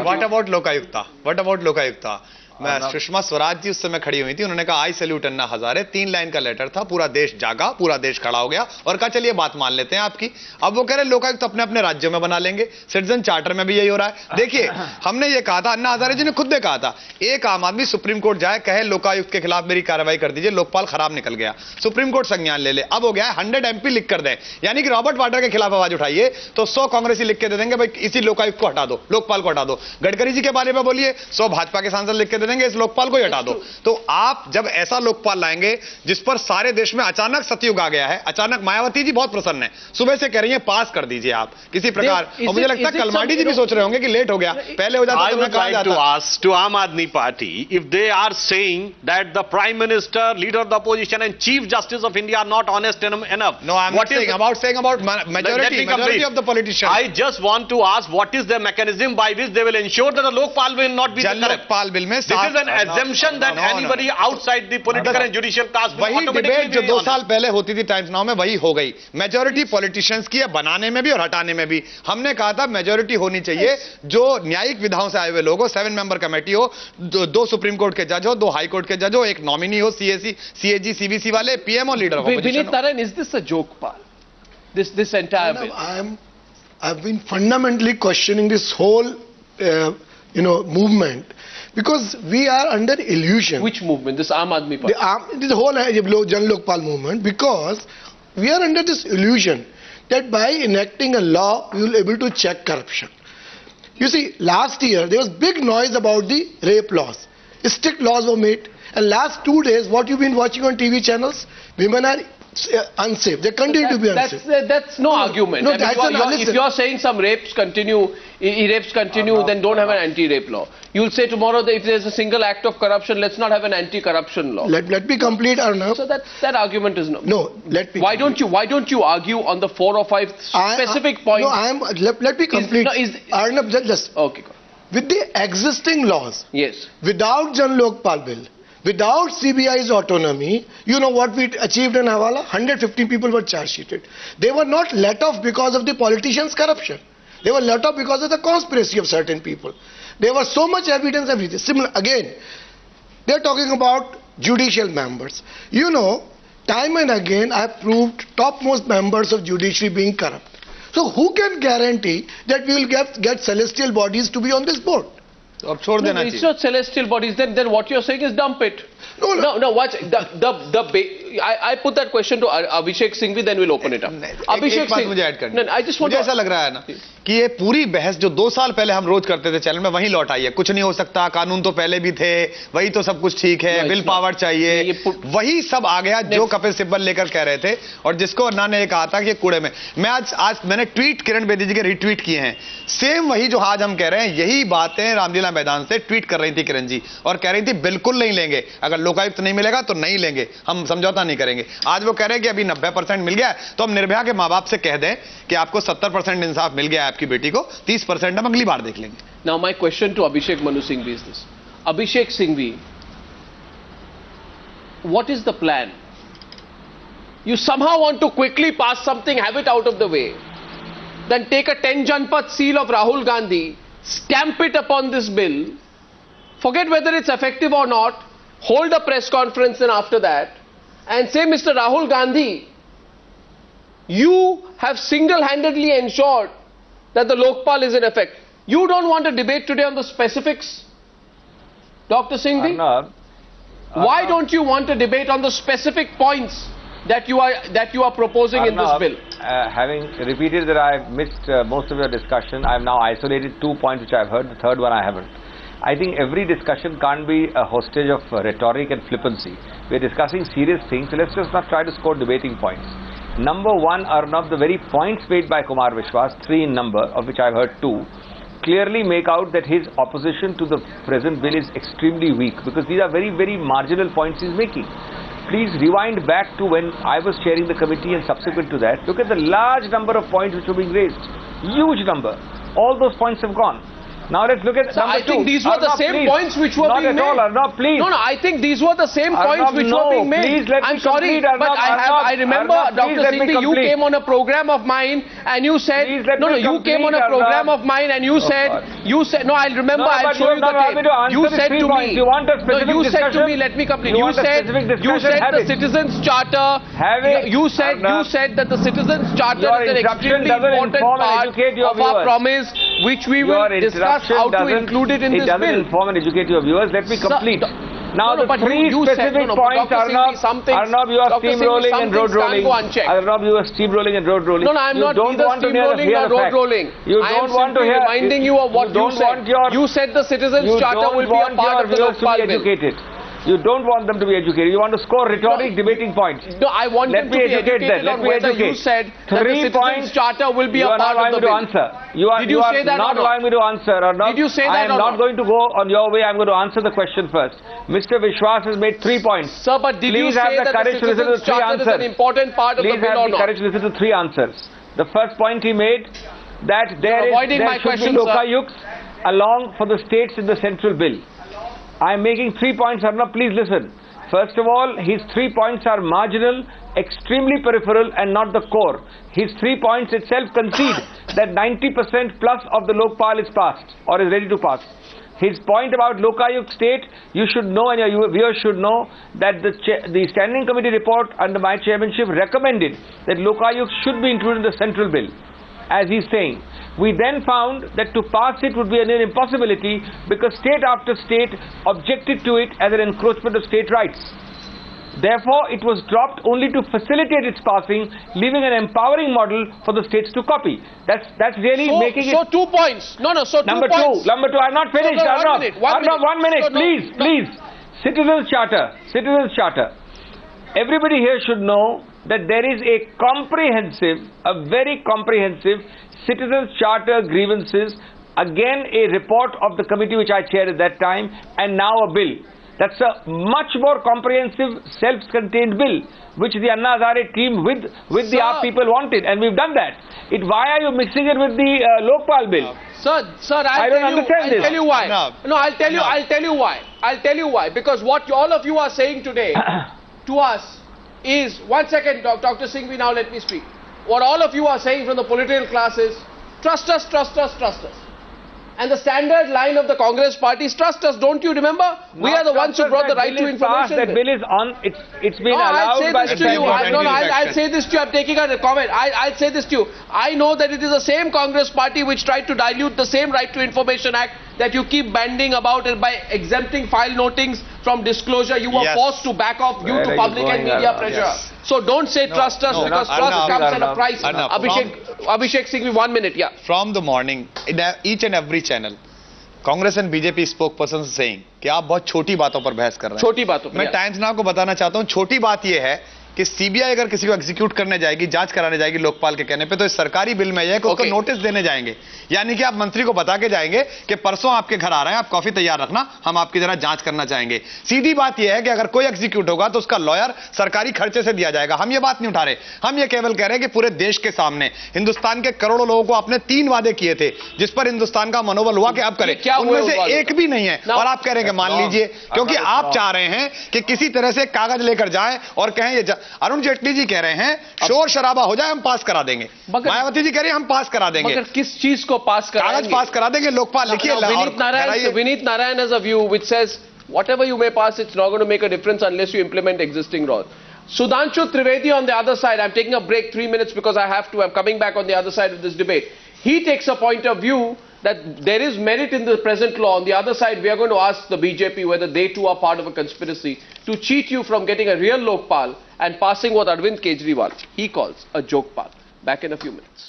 What about Lokayukta? What about Lokayukta? मैं सुषमा स्वराज जी उस समय खड़ी हुई थी, उन्होंने कहा आई सैल्यूट अन्ना हजारे, 3 लाइन का लेटर था, पूरा देश जागा, पूरा देश खड़ा हो गया और कहा चलिए बात मान लेते हैं आपकी। अब वो कह रहे लोकायुक्त अपने अपने राज्यों में बना लेंगे, सिटीजन चार्टर में भी यही हो रहा है। देखिए हमने ये कहा था, अन्ना हजारे जी ने खुद ने कहा था, एक आम आदमी सुप्रीम कोर्ट जाए कहे लोकायुक्त के खिलाफ मेरी कार्रवाई कर दीजिए, लोकपाल खराब निकल गया, सुप्रीम कोर्ट संज्ञान ले ले। अब हो गया है 100 MP लिख कर दें, यानी कि रॉबर्ट वाड्रा के खिलाफ आवाज उठाइए तो 100 कांग्रेसी लिख के दे देंगे भाई इसी लोकायुक्त को हटा दो, लोकपाल को हटा दो। गडकरी जी के बारे में बोलिए, 100 भाजपा के सांसद लिख के दे देंगे इस लोकपाल को हटा दो। तो आप जब ऐसा लोकपाल लाएंगे जिस पर सारे देश में अचानक सतयुग आ गया है, अचानक मायावती जी बहुत प्रसन्न है, सुबह से कह रही हैं पास कर दीजिए आप किसी प्रकार, और मुझे लगता है कलमाडी जी भी सोच रहे होंगे कि लेट हो गया, पहले हो जाता तो मैं कहा जाता। to ask to Aam Aadmi Party if they are saying that the Prime Minister, Leader of the Opposition and Chief Justice of India are not honest enough. No, I'm not saying about majority of the politicians. I just want to ask what is the mechanism by which they will ensure that the Lokpal will not be corrupt. Lokpal bill में this is an assumption that anybody outside the political and judicial caste will वही automatically debate जो be 2 honest. साल पहले होती थी times now में वही हो गई। मेजॉरिटी पॉलिटिशियंस की है बनाने में भी और हटाने में भी। हमने कहा था मेजॉरिटी होनी चाहिए, जो न्यायिक विधाओं से आए हुए लोग हो, 7 मेंबर कमेटी हो, 2 सुप्रीम कोर्ट के जज हो, 2 हाई कोर्ट के जज हो, एक नॉमिनी हो, CAC, CAG, CBC वाले, PM और leader of opposition. Vineet Taran, is this a joke, Pal? This entire bill? I've been fundamentally questioning this whole, movement, because we are under illusion. Which movement? This Aam Aadmi Party? The whole Jan Lokpal movement, because we are under this illusion that by enacting a law, we will be able to check corruption. You see, last year, there was big noise about the rape laws. Strict laws were made. And last 2 days, what you've been watching on TV channels, women are unsafe. They continue to be unsafe. That's no argument. No, I mean, if you're saying some rapes continue, then don't have an anti-rape law. You'll say tomorrow that if there's a single act of corruption, let's not have an anti-corruption law. Let me complete, Arnab. So that argument is no. No, let me. Why don't you argue on the 4 or 5 specific points? No, let me complete. Arnab, just okay. Go. With the existing laws, yes, without Jan Lokpal bill, without CBI's autonomy, you know what we achieved in Hawala? 115 people were charge sheeted. They were not let off because of the politicians' corruption. They were let off because of the conspiracy of certain people. There was so much evidence, everything. Similar, again, they're talking about judicial members. You know, time and again I have proved topmost members of judiciary being corrupt. So who can guarantee that we will get celestial bodies to be on this board? It's not celestial bodies. Then what you're saying is dump it. No. Watch I put that question to Abhishek Singhvi, then we'll open it up. Abhishek Singhvi, मुझे add करना। I just want to, ऐसा लग रहा है ना कि ये पूरी बहस जो 2 साल पहले हम रोज करते थे चैनल में, वहीं लौट आई है। कुछ नहीं हो सकता, कानून तो पहले भी थे, वही तो सब कुछ ठीक है, बिल पावर चाहिए, वही सब आ गया जो कपिल सिब्बल लेकर कह रहे थे और जिसको अन्ना ने कहा था कि कूड़े में। मैं आज मैंने ट्वीट किरण बेदी जी के रिट्वीट किए हैं, सेम वही जो आज हम कह रहे हैं, यही बातें रामलीला मैदान से ट्वीट कर रही थी किरण जी और कह रही थी बिल्कुल नहीं लेंगे, अगर लोकायुक्त नहीं मिलेगा तो नहीं लेंगे, हम समझौता नहीं करेंगे। आज वो कह रहे हैं कि अभी 90% मिल गया तो हम निर्भया के माँ बाप से कह दें कि आपको 70% इंसाफ मिल गया है आपकी बेटी को, 30% हम अगली बार देख लेंगे। Now my question to Abhishek Manu Singhvi is this. Abhishek Singhvi, what is the plan? You somehow want to quickly pass something, have it out of the way, then take a 10 Janpath seal of Rahul Gandhi, stamp it upon this bill, forget whether it's effective or not, hold a press conference and after that, and say, Mr. Rahul Gandhi, you have single-handedly ensured that the Lokpal is in effect. You don't want a debate today on the specifics, Dr. Singhvi? Why don't you want a debate on the specific points that you are proposing in this bill? Having repeated that I have missed most of your discussion, I have now isolated 2 points which I have heard, the third one I haven't. I think every discussion can't be a hostage of rhetoric and flippancy. We are discussing serious things, so let's just not try to score debating points. Number one, Arnab, the very points made by Kumar Vishwas, 3 in number, of which I've heard 2, clearly make out that his opposition to the present bill is extremely weak, because these are very, very marginal points he's making. Please rewind back to when I was chairing the committee and subsequent to that. Look at the large number of points which were being raised. Huge number. All those points have gone. Now let's look at So number I think two. these were the Arnab, same please. points which were Not being at all, made. Arnab, please. No, I think these were the same points Arnab, which were being made. please let I'm me sorry, complete, but Arnab, I remember, Arnab, please Dr. let me Singhvi, you complete. came on a program of mine and you said, Please let no, me you came on a complete, program Arnab. of mine and you said, God. no, I'll remember, No, I'll but show you you the have not allowed me to tape. answer You the said 3 to points. me, You want a no, specific you said to discussion? me, let me complete. You You want a said, specific you discussion? said Have the it. Citizens Charter, Have it, you said Arnab. that the Citizens Charter Your is an interruption extremely doesn't important inform and part educate your of our viewers. promise, which we will Your discuss interruption how to doesn't- include it in this It doesn't bill. inform and educate your viewers. Let me Sir, complete. Now no, the but three you said, specific no, points Dr. Singhvi, some things- Arnab, you are Dr. Singhvi, steamrolling some and things road can't rolling. go unchecked. Arnab, you are steamrolling and road rolling. No, I'm you not don't either want to hear the steamrolling hear nor the road facts. rolling. You I don't am want to simply hear. reminding you of what you don't said. want your- You said the Citizens You Charter don't will be a want part your of the viewers to Lokpal be bill. educated. You don't want them to be educated. You want to score rhetoric debating points. No, I want Let them me to be educate educated them. Let on me whether you educate. said that the 3 Citizens points. Charter will be You a are not part allowing of me the to bill. answer. You are Did you say that not or not? allowing me to answer or not. Did you say I that am or not not? going to go on your way. I'm going to answer the question first. Mr. Vishwas has made 3 points. Sir, but did you Please say have the that the courage to listen to Citizens 3 Charter is answers. an important part of the Please bill have or the not? courage to listen to 3 answers. The first point he made that there avoiding my should question, be sir. Lokayuks along for the states in the central bill. I am making 3 points, Arnab. Please listen. First of all, his 3 points are marginal, extremely peripheral and not the core. His 3 points itself concede that 90% plus of the Lokpal is passed or is ready to pass. His point about Lokayuk state, you should know and your viewers should know that the standing committee report under my chairmanship recommended that Lokayuk should be included in the central bill, as he's saying. We then found that to pass it would be a near impossibility because state after state objected to it as an encroachment of state rights. Therefore, it was dropped only to facilitate its passing, leaving an empowering model for the states to copy. That's really making it... So 2 points. No, so 2 Number points. two, I'm not finished. No, Arnab, one minute, No, please, no. please. Citizens Charter. Everybody here should know that there is a very comprehensive Citizens Charter grievances, again a report of the committee which I chaired at that time, and now a bill. That's a much more comprehensive, self-contained bill, which the Anna Hazare team with the AAP people wanted, and we've done that. Why are you mixing it with the Lokpal bill? Sir, I don't understand this. I'll tell you why. No. No, I'll tell you why. I'll tell you why. Because what all of you are saying today to us is, 1 second, Dr. Singhvi, now let me speak. What all of you are saying from the political class is, trust us, trust us, trust us. And the standard line of the Congress party is trust us. Don't you remember? We are the ones who brought the right to information. That bill is on. It's been allowed by the I'll say this to you. I'm taking a comment. I'll say this to you. I know that it is the same Congress party which tried to dilute the same Right to Information Act that you keep banding about it by exempting file notings from disclosure. You were forced to back off due to public and media pressure. Yes. So don't say trust us because trust comes at a price. Abhishek Singhvi, 1 minute, yeah. From the morning, in each and every channel, Congress and BJP spokesperson saying कि आप बहुत छोटी बातों पर बहस कर रहे हैं। छोटी बातों पर। मैं टाइम्स नाउ को बताना चाहता हूं, छोटी बात यह है कि सीबीआई अगर किसी को एग्जीक्यूट करने जाएगी, जांच कराने जाएगी लोकपाल के कहने पे, तो इस सरकारी बिल में यह है कि उसको नोटिस देने जाएंगे। यानी कि आप मंत्री को बता के जाएंगे कि परसों आपके घर आ रहे हैं, आप कॉफी तैयार रखना, हम आपकी जरा जांच करना चाहेंगे। सीधी बात यह है कि अगर कोई एग्जीक्यूट होगा तो उसका लॉयर सरकारी खर्चे से दिया जाएगा। हम ये बात नहीं उठा रहे, हम ये केवल कह रहे हैं कि पूरे देश के सामने हिंदुस्तान के करोड़ों लोगों को आपने 3 वादे किए थे जिस पर हिंदुस्तान का मनोबल हुआ कि अब करें, उनमें से एक भी नहीं है और आप कह रहे हैं कि मान लीजिए, क्योंकि आप चाह रहे हैं कि किसी तरह से कागज लेकर जाएं और कहें ये अरुण जेटली जी कह रहे हैं शोर शराबा हो जाए हम पास करा देंगे, मायावती जी कह रही है हम पास करा देंगे। मगर किस चीज को पास कराएंगे? कागज पास करा देंगे, लोकपाल लिखिए। Vineet Narayan has a view which says whatever you may pass, it's not going to make a difference unless you implement existing laws. Sudhanshu Trivedi on the other side, I'm taking a break 3 minutes because I have to, I'm coming back on the other side of this debate. He takes a point of view that there is merit in the present law. On the other side, we are going to ask the BJP whether they too are part of a conspiracy to cheat you from getting a real Lokpal and passing what Arvind Kejriwal he calls a jokepal. Back in a few minutes.